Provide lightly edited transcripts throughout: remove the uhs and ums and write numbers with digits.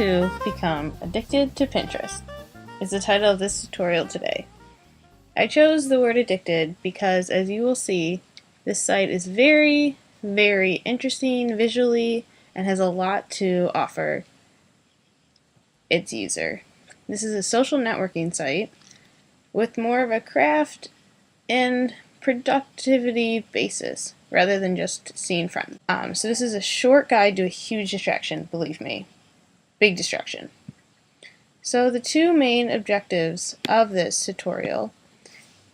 to become addicted to Pinterest is the title of this tutorial today. I chose the word addicted because, as you will see, this site is very, very interesting visually and has a lot to offer its user. This is a social networking site with more of a craft and productivity basis rather than just seeing friends. So this is a short guide to a huge distraction, believe me. Big distraction. So the two main objectives of this tutorial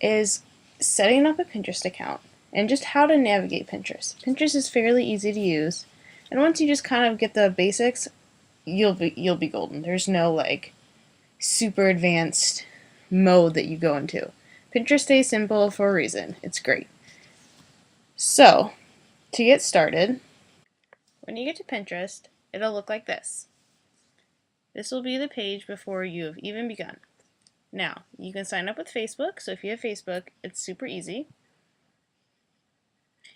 is setting up a Pinterest account and just how to navigate Pinterest. Pinterest is fairly easy to use, and once you just kind of get the basics, you'll be golden. There's no like super advanced mode that you go into. Pinterest stays simple for a reason. It's great. So, to get started, when you get to Pinterest, it'll look like this. This will be the page before you have even begun. Now, you can sign up with Facebook, so if you have Facebook, it's super easy.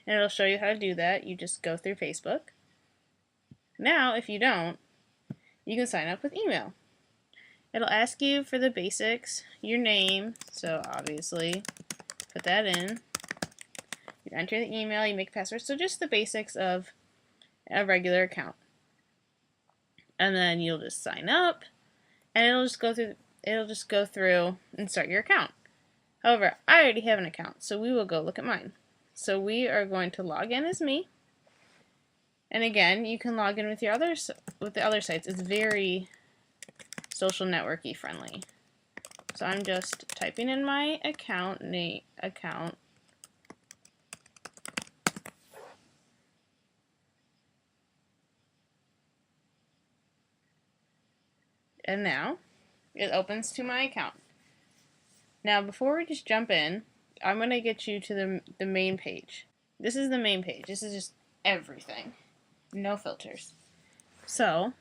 And it'll show you how to do that. You just go through Facebook. Now, if you don't, you can sign up with email. It'll ask you for the basics, your name, so obviously put that in. You enter the email, you make a password, so just the basics of a regular account. And then you'll just sign up, and it'll just go through and start your account. However, I already have an account, so we will go look at mine. So we are going to log in as me. And again, you can log in with the other sites. It's very social networky friendly. So I'm just typing in my account. And now it opens to my account. Now before we just jump in, I'm going to get you to the main page. This is the main page. This is just everything. No filters. So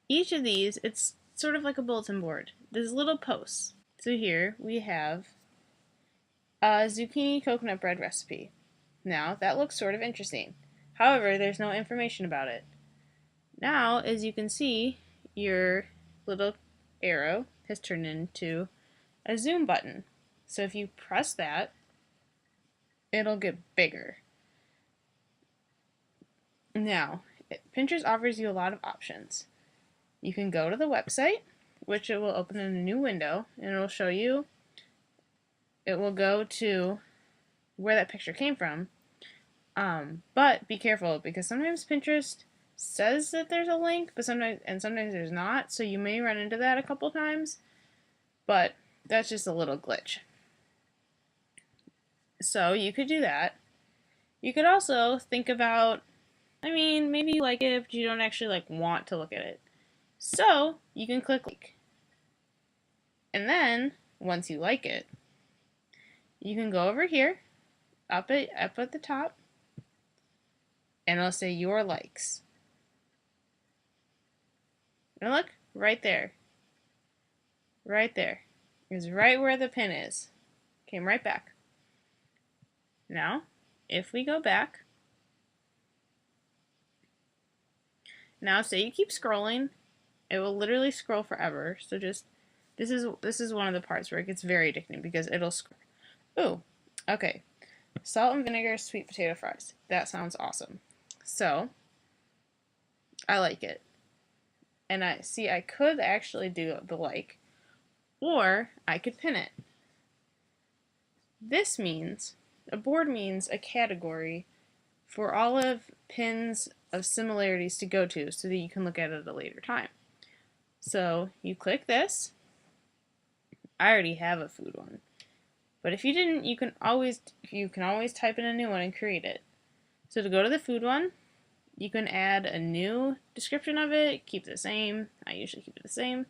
each of these, it's sort of like a bulletin board. There's little posts. So here we have a zucchini coconut bread recipe. Now that looks sort of interesting. However, there's no information about it. Now, as you can see, your little arrow has turned into a zoom button. So if you press that, it'll get bigger. Now, Pinterest offers you a lot of options. You can go to the website, which it will open in a new window, and it will show you, it will go to where that picture came from. But be careful, because sometimes Pinterest says that there's a link, but sometimes there's not, so you may run into that a couple times, but that's just a little glitch. So you could do that. You could also think about, maybe you like it, but you don't actually want to look at it. So you can click like. And then, once you like it, you can go over here, up at the top, and it'll say your likes. And look, right there. Right there. Is right where the pin is. Came right back. Now, if we go back, now say you keep scrolling, it will literally scroll forever. So just, this is one of the parts where it gets very addicting because it'll scroll. Ooh, okay. Salt and vinegar sweet potato fries. That sounds awesome. So, I like it. And I could actually do the like, or I could pin it. This means, a board means a category for all of pins of similarities to go to so that you can look at it at a later time. So you click this. I already have a food one. But if you didn't, you can always type in a new one and create it. So to go to the food one, you can add a new description of it, keep it the same. I usually keep it the same.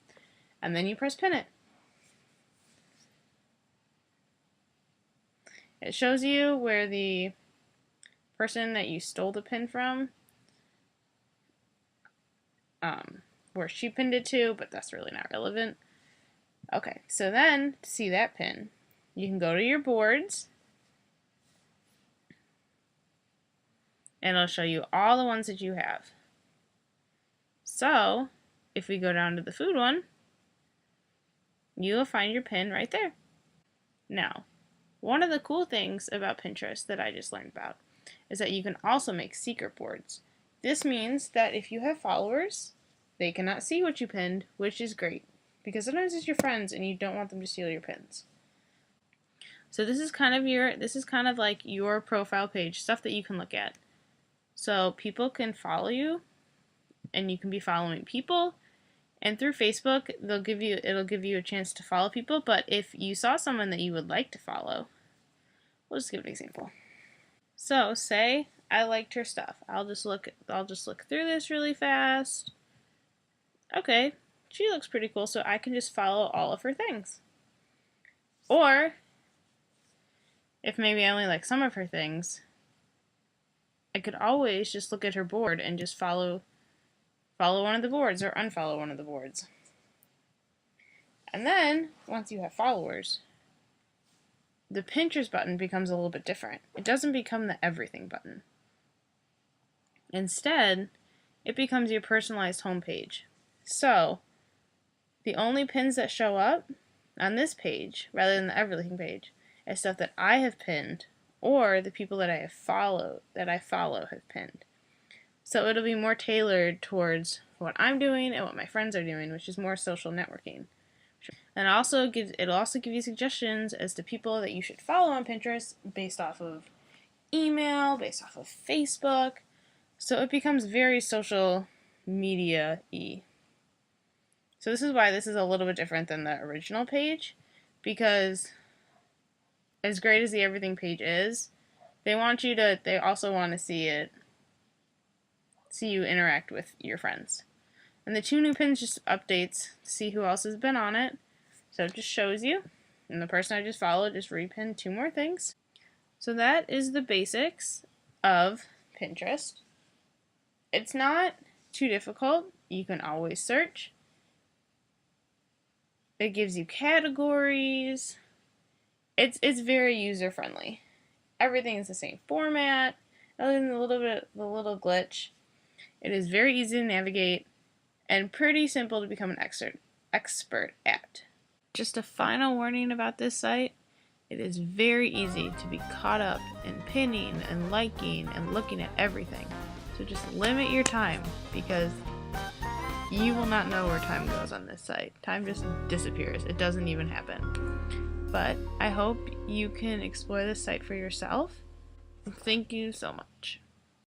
And then you press pin it. It shows you where the person that you stole the pin from, where she pinned it to, but that's really not relevant. Okay, so then to see that pin, you can go to your boards, and it'll show you all the ones that you have. So if we go down to the food one, you'll find your pin right there. Now, one of the cool things about Pinterest that I just learned about is that you can also make secret boards. This means that if you have followers, they cannot see what you pinned, which is great, because sometimes it's your friends and you don't want them to steal your pins. So this is kind of like your profile page, stuff that you can look at. So people can follow you, and you can be following people. And through Facebook, it'll give you a chance to follow people. But if you saw someone that you would like to follow, we'll just give an example. So say I liked her stuff. I'll just look through this really fast. Okay, she looks pretty cool, so I can just follow all of her things. Or if maybe I only like some of her things, I could always just look at her board and just follow one of the boards or unfollow one of the boards. And then, once you have followers, the Pinterest button becomes a little bit different. It doesn't become the everything button. Instead, it becomes your personalized homepage. So, the only pins that show up on this page, rather than the everything page, is stuff that I have pinned or the people that I follow have pinned. So it'll be more tailored towards what I'm doing and what my friends are doing, which is more social networking. And it'll also give you suggestions as to people that you should follow on Pinterest based off of email, based off of Facebook. So it becomes very social media-y. So this is why this is a little bit different than the original page, because as great as the everything page is, they also want to see you interact with your friends. And the 2 new pins just updates to see who else has been on it. So it just shows you. And the person I just followed just repinned 2 more things. So that is the basics of Pinterest. It's not too difficult. You can always search. It gives you categories. It's very user friendly. Everything is the same format, other than the little glitch. It is very easy to navigate and pretty simple to become an expert at. Just a final warning about this site. It is very easy to be caught up in pinning and liking and looking at everything. So just limit your time, because you will not know where time goes on this site. Time just disappears. It doesn't even happen. But I hope you can explore this site for yourself. Thank you so much.